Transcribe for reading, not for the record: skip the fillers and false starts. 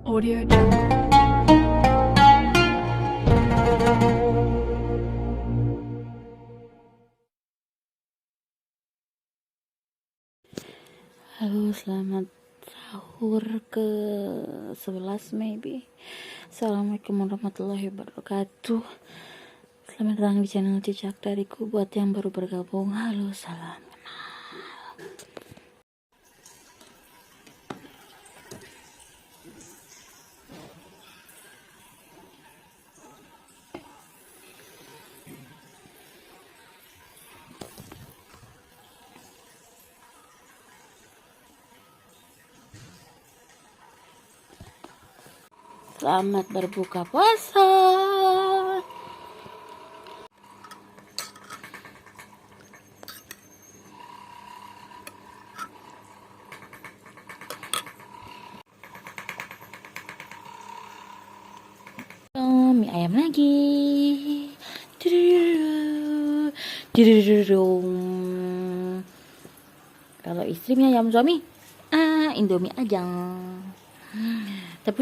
Audio Jungle. Halo, selamat sahur ke 11 maybe. Assalamualaikum warahmatullahi wabarakatuh. Selamat datang di channel Cicak Dariku. Buat yang baru bergabung, halo, salam. Selamat berbuka puasa. Mie ayam lagi. Kalau istri mie ayam, suami Indomie aja. Tapi